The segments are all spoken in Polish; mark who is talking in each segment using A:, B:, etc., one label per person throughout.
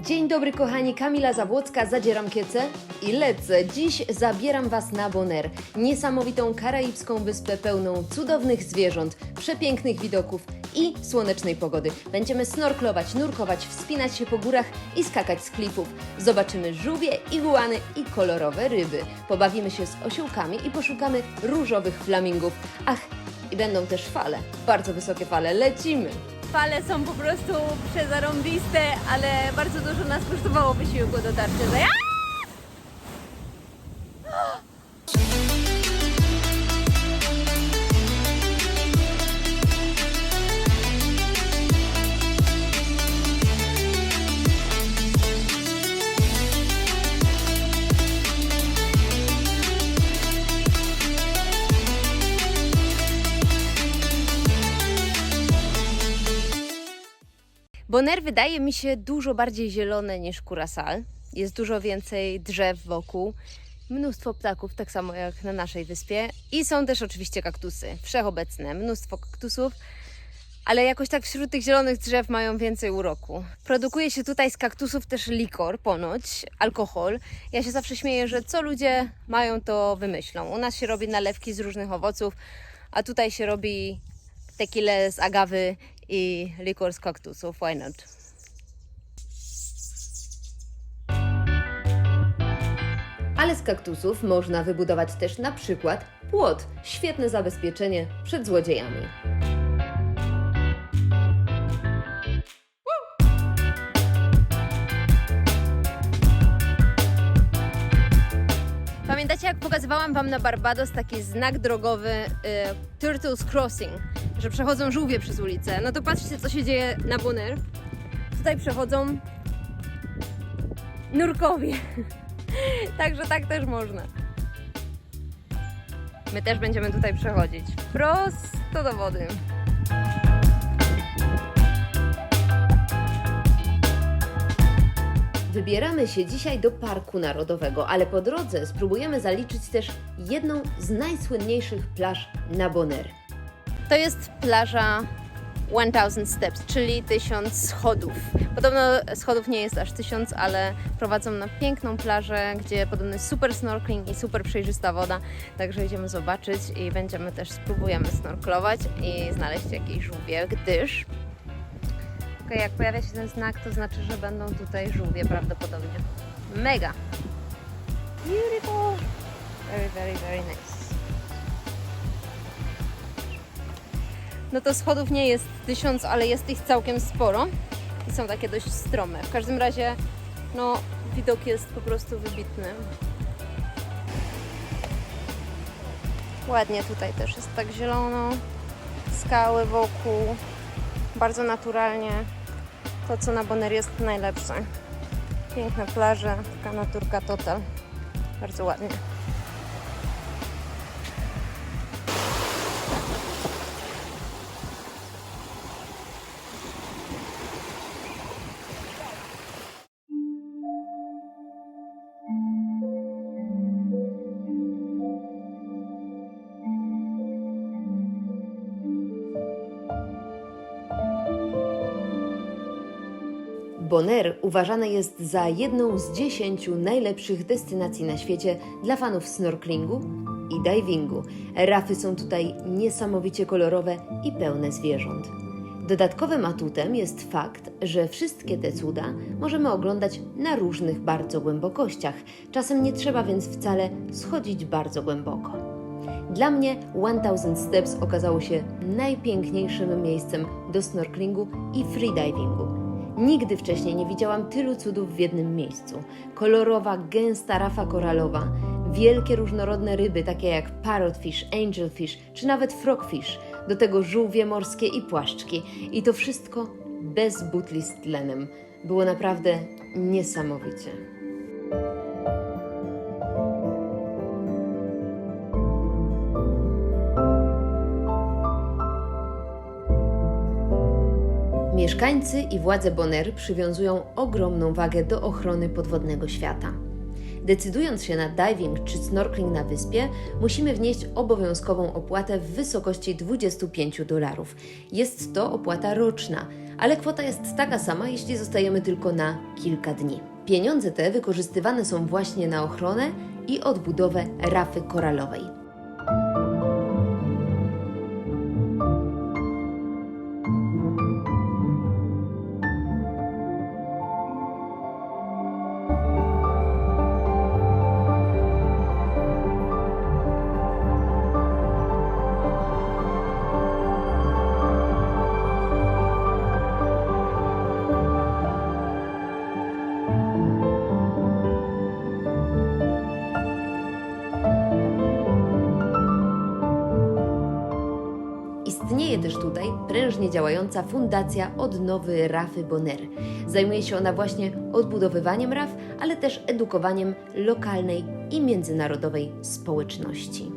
A: Dzień dobry kochani, Kamila Zabłocka, zadzieram kiece i lecę. Dziś zabieram Was na Bonaire, niesamowitą karaibską wyspę pełną cudownych zwierząt, przepięknych widoków i słonecznej pogody. Będziemy snorklować, nurkować, wspinać się po górach i skakać z klifów. Zobaczymy żółwie, iguany i kolorowe ryby. Pobawimy się z osiołkami i poszukamy różowych flamingów. Ach, i będą też fale, bardzo wysokie fale. Lecimy!
B: Fale są po prostu przezarąbiste, ale bardzo dużo nas kosztowało wysiłku dotarcie do...
A: Bonaire wydaje mi się dużo bardziej zielone niż Curaçao. Jest dużo więcej drzew wokół, mnóstwo ptaków, tak samo jak na naszej wyspie. I są też oczywiście kaktusy, wszechobecne, mnóstwo kaktusów, ale jakoś tak wśród tych zielonych drzew mają więcej uroku. Produkuje się tutaj z kaktusów też likor, ponoć, alkohol. Ja się zawsze śmieję, że co ludzie mają, to wymyślą. U nas się robi nalewki z różnych owoców, a tutaj się robi tequilę z agawy i likor z kaktusów. Why not? Ale z kaktusów można wybudować też na przykład płot. Świetne zabezpieczenie przed złodziejami. Pamiętacie, jak pokazywałam Wam na Barbados taki znak drogowy Turtles Crossing, że przechodzą żółwie przez ulicę? No to patrzcie, co się dzieje na Bonaire. Tutaj przechodzą nurkowie. Także tak też można. My też będziemy tutaj przechodzić prosto do wody. Wybieramy się dzisiaj do Parku Narodowego, ale po drodze spróbujemy zaliczyć też jedną z najsłynniejszych plaż na Bonaire. To jest plaża 1000 Steps, czyli 1000 schodów. Podobno schodów nie jest aż 1000, ale prowadzą na piękną plażę, gdzie podobno jest super snorkeling i super przejrzysta woda. Także idziemy zobaczyć i będziemy też spróbujemy snorklować i znaleźć jakieś żółwie, gdyż jak pojawia się ten znak, to znaczy, że będą tutaj żółwie prawdopodobnie. Mega! Beautiful! Very, very, very nice. No to schodów nie jest 1000, ale jest ich całkiem sporo i są takie dość strome. W każdym razie, no, widok jest po prostu wybitny. Ładnie tutaj też jest tak zielono, skały wokół, bardzo naturalnie. To, co na Bonaire jest najlepsze. Piękne plaże, taka naturka total. Bardzo ładnie. Bonaire uważane jest za jedną z 10 najlepszych destynacji na świecie dla fanów snorkelingu i divingu. Rafy są tutaj niesamowicie kolorowe i pełne zwierząt. Dodatkowym atutem jest fakt, że wszystkie te cuda możemy oglądać na różnych bardzo głębokościach. Czasem nie trzeba więc wcale schodzić bardzo głęboko. Dla mnie 1000 Steps okazało się najpiękniejszym miejscem do snorkelingu i freedivingu. Nigdy wcześniej nie widziałam tylu cudów w jednym miejscu. Kolorowa, gęsta rafa koralowa, wielkie różnorodne ryby takie jak parrotfish, angelfish czy nawet frogfish, do tego żółwie morskie i płaszczki. I to wszystko bez butli z tlenem. Było naprawdę niesamowicie. Mieszkańcy i władze Bonaire przywiązują ogromną wagę do ochrony podwodnego świata. Decydując się na diving czy snorkeling na wyspie, musimy wnieść obowiązkową opłatę w wysokości $25. Jest to opłata roczna, ale kwota jest taka sama, jeśli zostajemy tylko na kilka dni. Pieniądze te wykorzystywane są właśnie na ochronę i odbudowę rafy koralowej. Istnieje też tutaj prężnie działająca Fundacja Odnowy Rafy Bonaire. Zajmuje się ona właśnie odbudowywaniem raf, ale też edukowaniem lokalnej i międzynarodowej społeczności.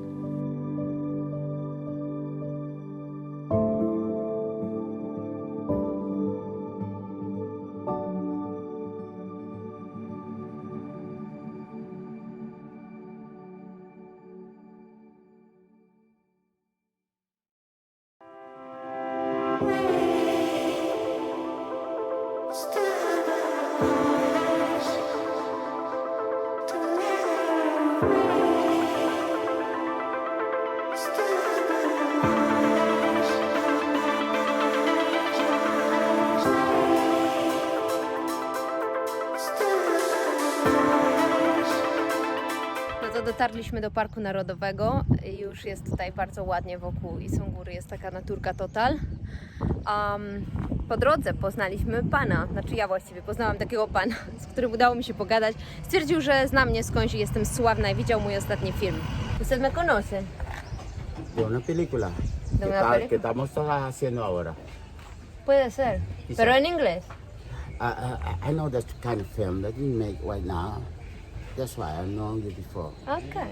A: Dotarliśmy do Parku Narodowego. Już jest tutaj bardzo ładnie wokół i są góry, jest taka naturka total. Po drodze poznaliśmy pana, znaczy ja właściwie poznałam takiego pana, z którym udało mi się pogadać. Stwierdził, że zna mnie skądś i jestem sławna i widział mój ostatni film. ¿Usted me conoce?
C: De una película
A: ¿De una película?
C: que estamos haciendo ahora.
A: Puede ser,
C: Quizá.
A: pero en inglés.
C: I know that kind of film that we make right now. That's why I've known you before.
A: Okay.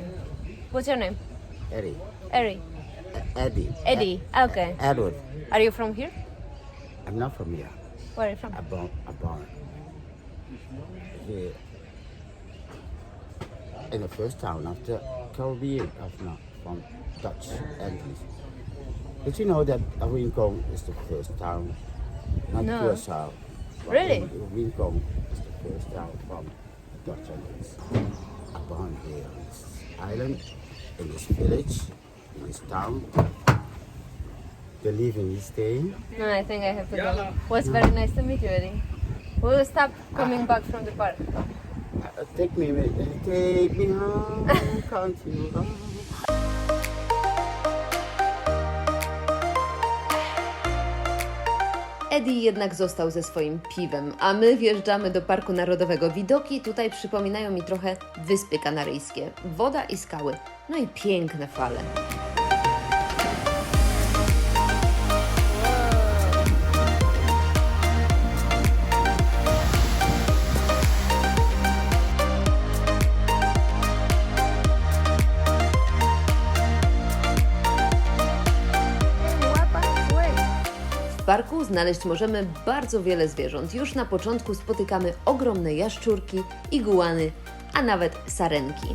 A: What's your name?
C: Eddie.
A: Eddie.
C: Eddie.
A: Eddie. Okay.
C: Edward.
A: Are you from here?
C: I'm not from here.
A: Where are you from?
C: I'm born here in the first town of the Caribbean, from Dutch Antilles. Did you know that Rincon is the first town, not
A: No.
C: Curaçao? but
A: Really?
C: Rincon is the first town from Dutch Antilles. I'm born here on this island, in this village, in this town. The living is staying.
A: No, I think I have to go. Was very nice to meet you, Eddie. We will stop coming back from the park.
C: Take me home, continue home.
A: Eddie jednak został ze swoim piwem, a my wjeżdżamy do Parku Narodowego. Widoki tutaj przypominają mi trochę Wyspy Kanaryjskie. Woda i skały, no i piękne fale. W parku znaleźć możemy bardzo wiele zwierząt. Już na początku spotykamy ogromne jaszczurki, iguany, a nawet sarenki.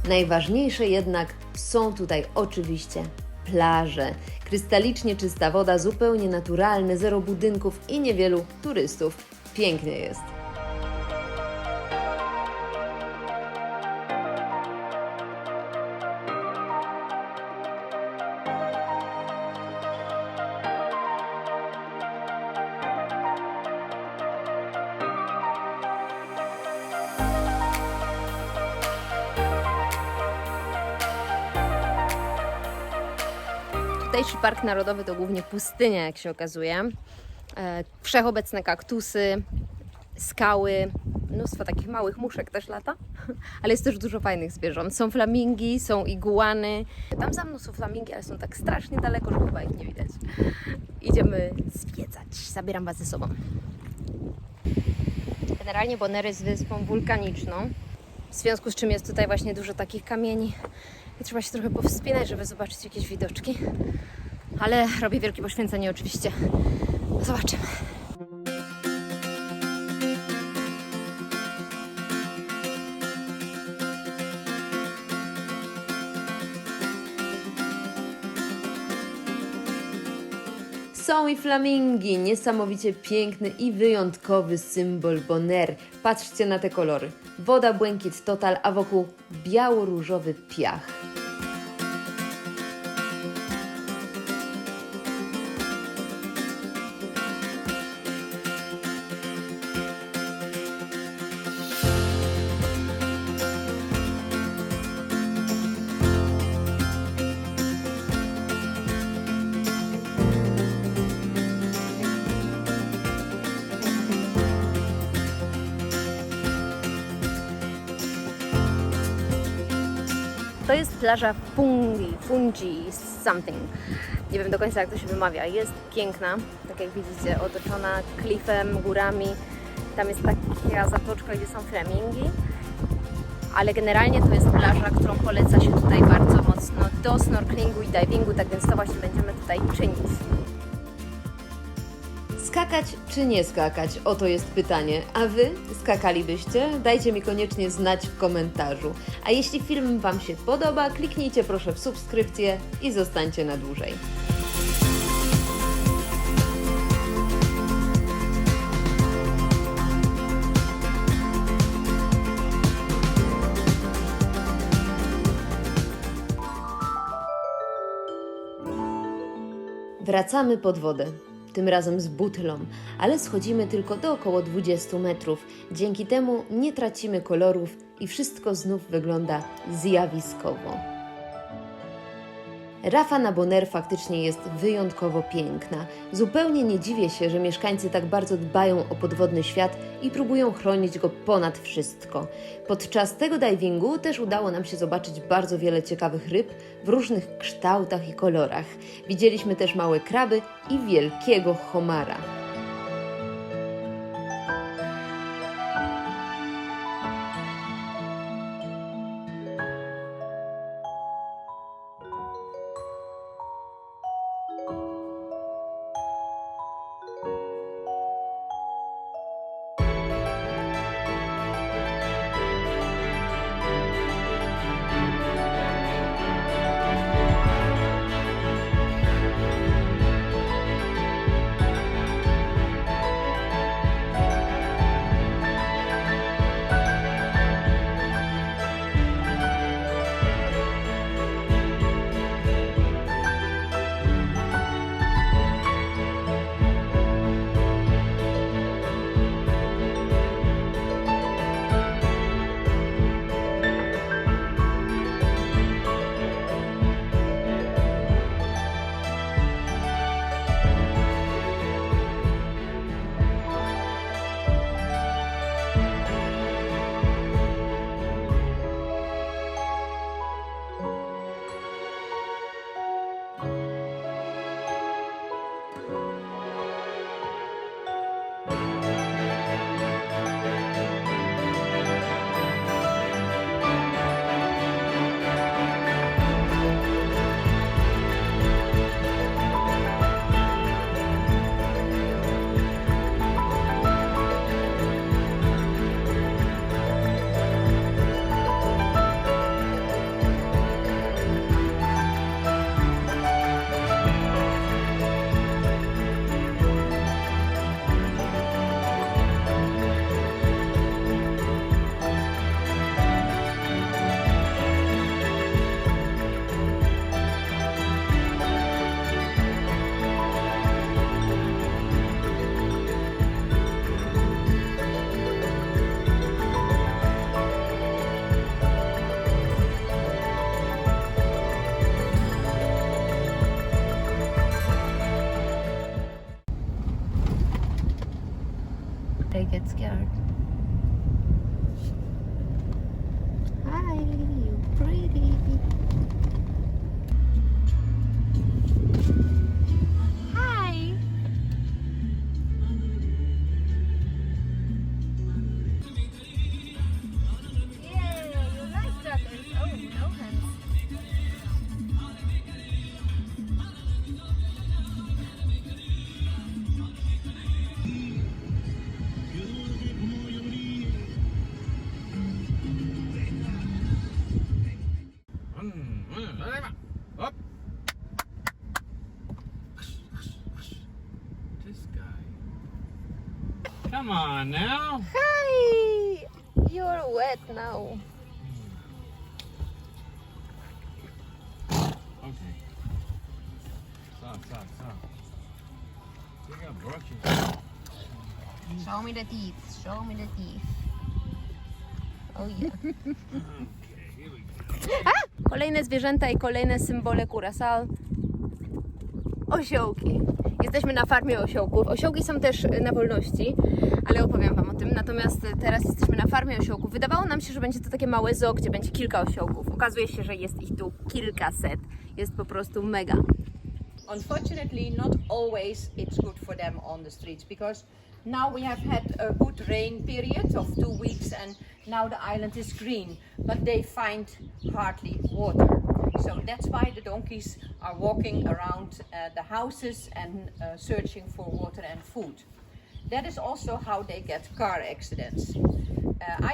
A: Najważniejsze jednak są tutaj oczywiście plaże. Krystalicznie czysta woda, zupełnie naturalne, zero budynków i niewielu turystów. Pięknie jest. Tutejszy Park Narodowy to głównie pustynia, jak się okazuje. Wszechobecne kaktusy, skały, mnóstwo takich małych muszek też lata, ale jest też dużo fajnych zwierząt. Są flamingi, są iguany. Tam za mną są flamingi, ale są tak strasznie daleko, że chyba ich nie widać. Idziemy zwiedzać, zabieram Was ze sobą. Generalnie Bonaire jest wyspą wulkaniczną, w związku z czym jest tutaj właśnie dużo takich kamieni i trzeba się trochę powspinać, żeby zobaczyć jakieś widoczki.
B: Ale robię wielkie poświęcenie oczywiście. Zobaczymy.
A: Są i flamingi, niesamowicie piękny i wyjątkowy symbol Bonaire. Patrzcie na te kolory. Woda, błękit total, a wokół biało-różowy piach.
B: To jest plaża Fungi something. Nie wiem do końca jak to się wymawia. Jest piękna, tak jak widzicie, otoczona klifem, górami. Tam jest taka zatoczka, gdzie są flamingi. Ale generalnie to jest plaża, którą poleca się tutaj bardzo mocno do snorkelingu i divingu, tak więc to właśnie będziemy tutaj czynić.
A: Skakać czy nie skakać? Oto jest pytanie. A Wy skakalibyście? Dajcie mi koniecznie znać w komentarzu. A jeśli film Wam się podoba, kliknijcie proszę w subskrypcję i zostańcie na dłużej. Wracamy pod wodę. Tym razem z butlą, ale schodzimy tylko do około 20 metrów. Dzięki temu nie tracimy kolorów i wszystko znów wygląda zjawiskowo. Rafa na Bonaire faktycznie jest wyjątkowo piękna. Zupełnie nie dziwię się, że mieszkańcy tak bardzo dbają o podwodny świat i próbują chronić go ponad wszystko. Podczas tego divingu też udało nam się zobaczyć bardzo wiele ciekawych ryb w różnych kształtach i kolorach. Widzieliśmy też małe kraby i wielkiego homara.
B: They get scared. Hi, you pretty. Hi. Yeah, your life jacket. Oh, no hands.
D: Come on now.
B: Hi! You're wet now.
D: Okay. Stop. You got brushes.
B: Show me the teeth. Show me the teeth. Oh yeah.
D: Okay, here we go.
B: Kolejne zwierzęta i kolejne symbole Curaçao. Osiołki. Jesteśmy na farmie osiołków. Osiołki są też na wolności, ale opowiem Wam o tym. Natomiast teraz jesteśmy na farmie osiołków. Wydawało nam się, że będzie to takie małe zoo, gdzie będzie kilka osiołków. Okazuje się, że jest ich tu kilkaset. Jest po prostu mega.
E: Unfortunately, not always it's good for them on the streets because now we have had a good rain period of 2 weeks and now the island is green, but they find hardly water. So that's why the donkeys are walking around the houses and searching for water and food. That is also how they get car accidents.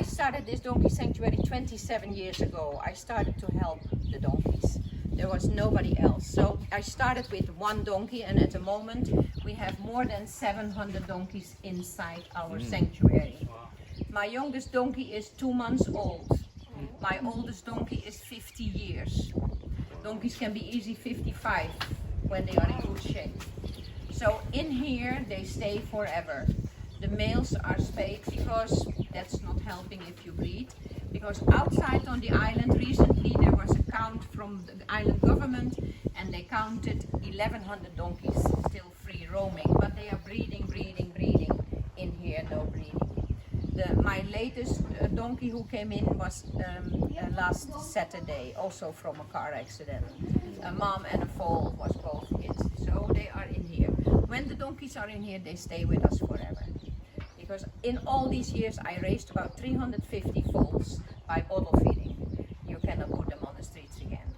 E: I started this donkey sanctuary 27 years ago. I started to help the donkeys. There was nobody else. So I started with one donkey, and at the moment we have more than 700 donkeys inside our sanctuary. My youngest donkey is 2 months old. My oldest donkey is 50 years. Donkeys can be easy 55 when they are in good shape. So in here they stay forever. The males are spayed because that's not helping if you breed. Because outside on the island recently there was a count from the island government and they counted 1100 donkeys still free roaming, but they are breeding in here, no breeding. My latest donkey who came in was last Saturday, also from a car accident. A mom and a foal was both hit, so they are in here. When the donkeys are in here, they stay with us forever. Because in all these years, I raised about 350 foals by bottle feeding. You cannot put them on the streets again.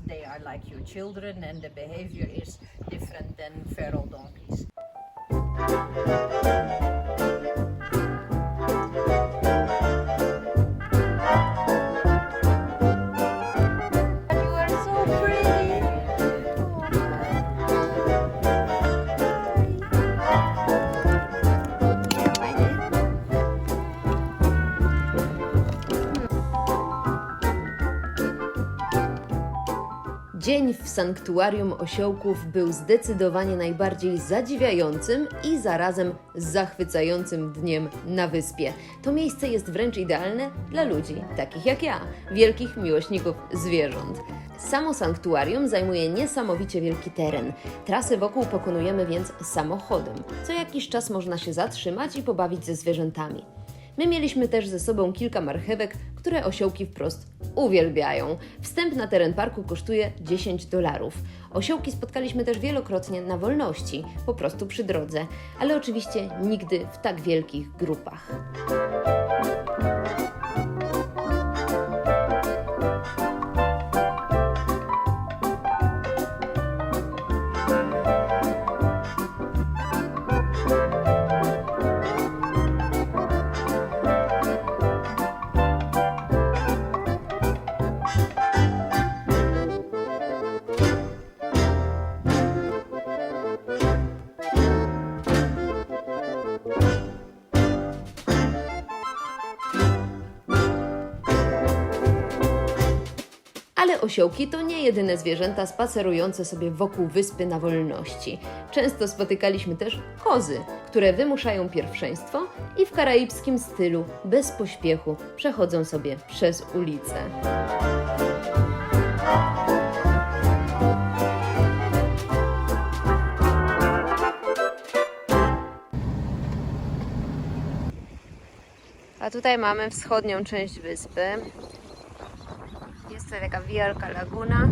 E: They are like your children, and the behavior is different than feral donkeys.
B: You are so pretty.
A: Dzień w sanktuarium osiołków był zdecydowanie najbardziej zadziwiającym i zarazem zachwycającym dniem na wyspie. To miejsce jest wręcz idealne dla ludzi, takich jak ja, wielkich miłośników zwierząt. Samo sanktuarium zajmuje niesamowicie wielki teren. Trasy wokół pokonujemy więc samochodem. Co jakiś czas można się zatrzymać i pobawić ze zwierzętami. My mieliśmy też ze sobą kilka marchewek, które osiołki wprost uwielbiają. Wstęp na teren parku kosztuje $10. Osiołki spotkaliśmy też wielokrotnie na wolności, po prostu przy drodze, ale oczywiście nigdy w tak wielkich grupach. Ale osiołki to nie jedyne zwierzęta spacerujące sobie wokół wyspy na wolności. Często spotykaliśmy też kozy, które wymuszają pierwszeństwo i w karaibskim stylu, bez pośpiechu, przechodzą sobie przez ulicę.
B: A tutaj mamy wschodnią część wyspy. Jest tutaj taka wielka laguna,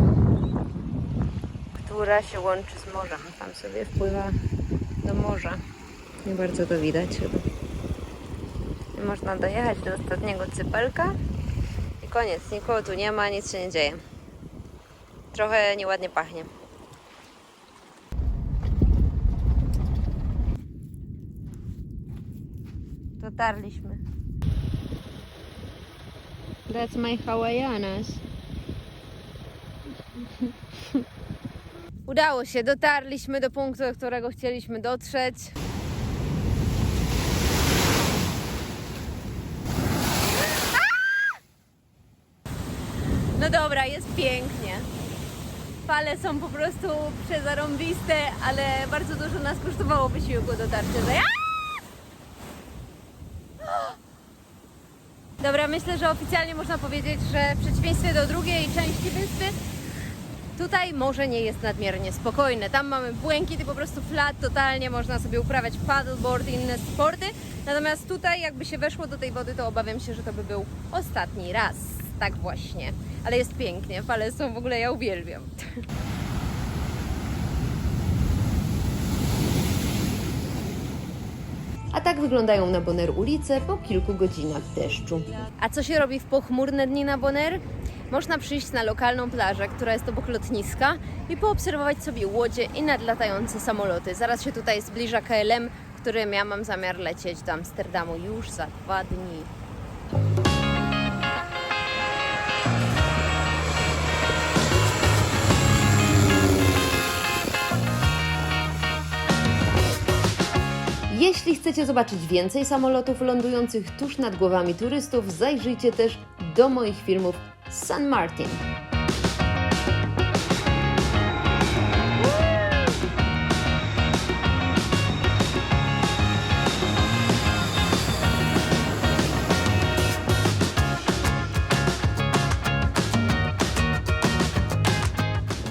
B: która się łączy z morzem. Tam sobie wpływa do morza. Nie bardzo to widać chyba. I można dojechać do ostatniego cypelka i koniec. Nikogo tu nie ma, nic się nie dzieje. Trochę nieładnie pachnie. Dotarliśmy. That's my Hawaiianas. Udało się, dotarliśmy do punktu, do którego chcieliśmy dotrzeć. No dobra, jest pięknie. Fale są po prostu przezarąbiste, ale bardzo dużo nas kosztowało wysiłku dotarcie do... Dobra, myślę, że oficjalnie można powiedzieć, że w przeciwieństwie do drugiej części wyspy, tutaj morze nie jest nadmiernie spokojne. Tam mamy błękit i po prostu flat totalnie, można sobie uprawiać paddleboard i inne sporty. Natomiast tutaj jakby się weszło do tej wody, to obawiam się, że to by był ostatni raz. Tak właśnie. Ale jest pięknie, fale są w ogóle, ja uwielbiam.
A: A tak wyglądają na Bonaire ulice po kilku godzinach deszczu.
B: A co się robi w pochmurne dni na Bonaire? Można przyjść na lokalną plażę, która jest obok lotniska i poobserwować sobie łodzie i nadlatające samoloty. Zaraz się tutaj zbliża KLM, którym ja mam zamiar lecieć do Amsterdamu już za 2 dni.
A: Jeśli chcecie zobaczyć więcej samolotów lądujących tuż nad głowami turystów, zajrzyjcie też do moich filmów z San Martin.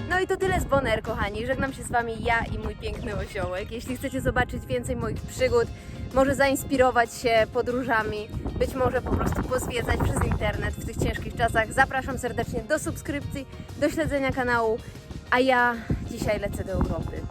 B: No i to tyle z Bonaire, kochani. Żegnam się z Wami ja i mój piękny osiołek. Jeśli chcecie zobaczyć więcej moich przygód, może zainspirować się podróżami, być może po prostu pozwiedzać przez internet w tych ciężkich czasach, zapraszam serdecznie do subskrypcji, do śledzenia kanału, a ja dzisiaj lecę do Europy.